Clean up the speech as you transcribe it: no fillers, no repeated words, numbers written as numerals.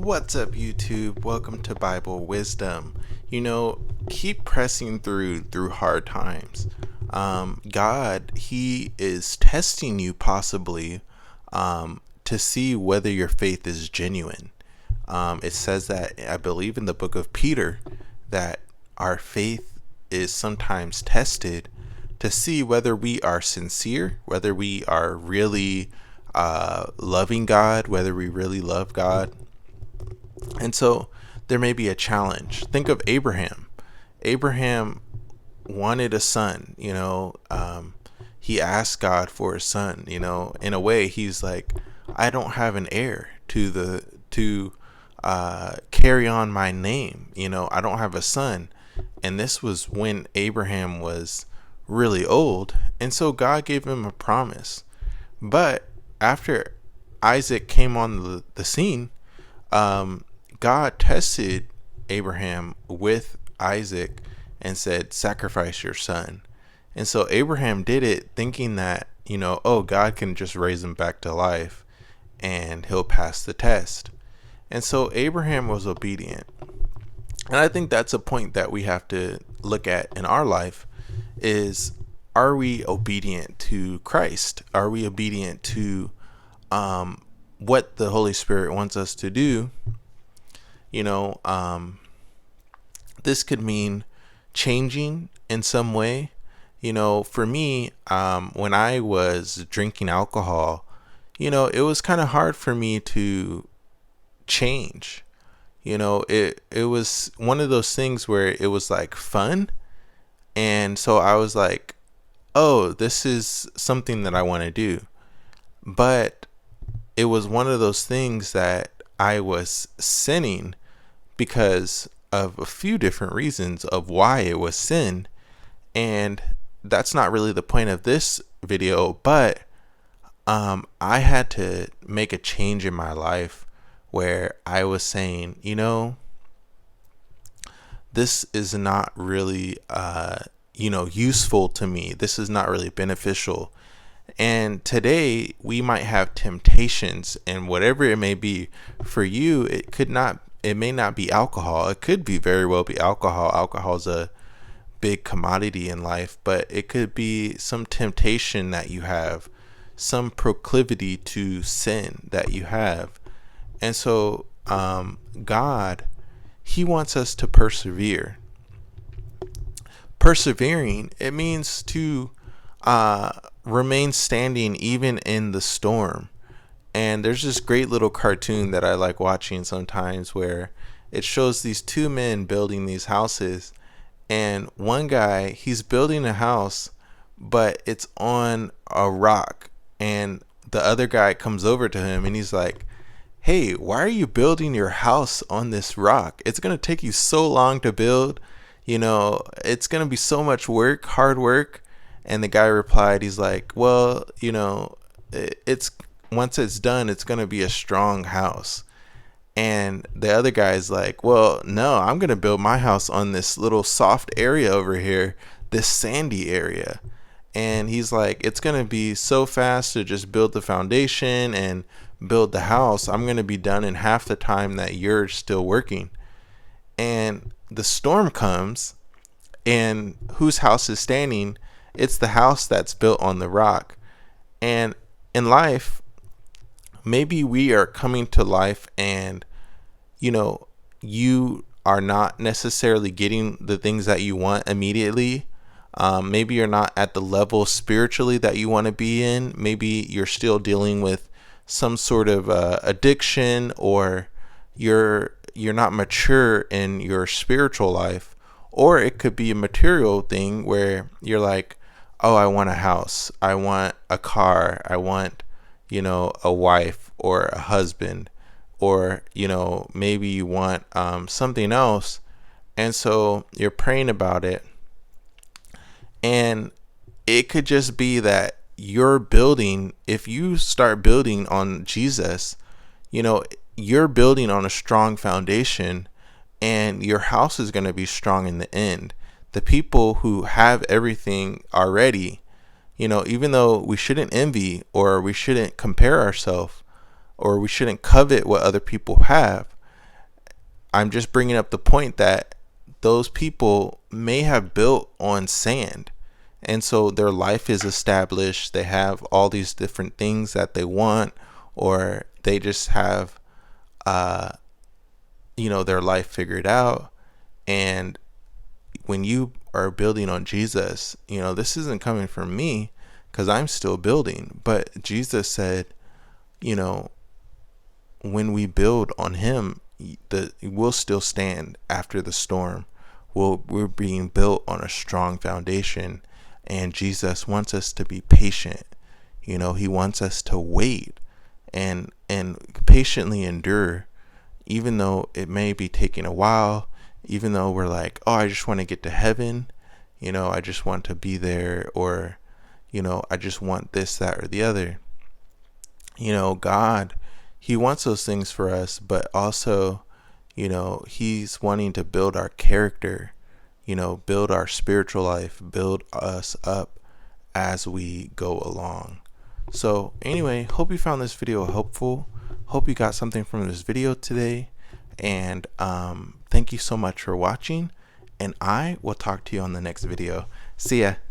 What's up, YouTube? Welcome to Bible Wisdom. Keep pressing through hard times. God, He is testing you possibly to see whether your faith is genuine. It says that, I believe, in the book of Peter, that our faith is sometimes tested to see whether we are sincere, whether we are really loving God, whether we really love God. And so there may be a challenge. Think of Abraham. Abraham wanted a son, he asked God for a son, in a way he's like, I don't have an heir to carry on my name. I don't have a son. And this was when Abraham was really old. And so God gave him a promise. But after Isaac came on the scene, God tested Abraham with Isaac and said, sacrifice your son. And so Abraham did it thinking that, God can just raise him back to life and he'll pass the test. And so Abraham was obedient. And I think that's a point that we have to look at in our life is, are we obedient to Christ? Are we obedient to what the Holy Spirit wants us to do? This could mean changing in some way. For me, when I was drinking alcohol, it was kind of hard for me to change. It was one of those things where it was like fun. And so I was like, oh, this is something that I want to do. But it was one of those things that I was sinning because of a few different reasons of why it was sin. And that's not really the point of this video, but I had to make a change in my life where I was saying, this is not really, useful to me. This is not really beneficial. And today we might have temptations, and whatever it may be for you, it may not be alcohol. It could be very well be alcohol. Alcohol is a big commodity in life, but it could be some temptation that you have, some proclivity to sin that you have. And so, God, He wants us to persevere. Persevering, it means to, remain standing even in the storm. And there's this great little cartoon that I like watching sometimes where it shows these two men building these houses, and one guy, he's building a house, but it's on a rock, and the other guy comes over to him and he's like, hey, why are you building your house on this rock? It's going to take you so long to build, it's going to be so much work, hard work. And the guy replied, he's like, well, it's once it's done, it's going to be a strong house. And the other guy's like, well, no, I'm going to build my house on this little soft area over here, this sandy area. And he's like, it's going to be so fast to just build the foundation and build the house. I'm going to be done in half the time that you're still working. And the storm comes, and whose house is standing? It's the house that's built on the rock. And in life, maybe we are coming to life and, you are not necessarily getting the things that you want immediately. Maybe you're not at the level spiritually that you want to be in. Maybe you're still dealing with some sort of addiction, or you're not mature in your spiritual life. Or it could be a material thing where you're like, oh, I want a house, I want a car, I want, a wife or a husband, or, maybe you want something else. And so you're praying about it. And it could just be that you're building, if you start building on Jesus, you're building on a strong foundation, and your house is going to be strong in the end. The people who have everything already, even though we shouldn't envy, or we shouldn't compare ourselves, or we shouldn't covet what other people have, I'm just bringing up the point that those people may have built on sand. And so their life is established. They have all these different things that they want, or they just have, their life figured out. And when you are building on Jesus, this isn't coming from me because I'm still building. But Jesus said, when we build on him, we'll still stand after the storm. We're being built on a strong foundation, and Jesus wants us to be patient. He wants us to wait and patiently endure, even though it may be taking a while, even though we're like, oh, I just want to get to heaven, I just want to be there, or I just want this, that, or the other. God, he wants those things for us, but also, he's wanting to build our character, build our spiritual life, build us up as we go along. So anyway, hope you found this video helpful. Hope you got something from this video today. And thank you so much for watching. And I will talk to you on the next video. See ya.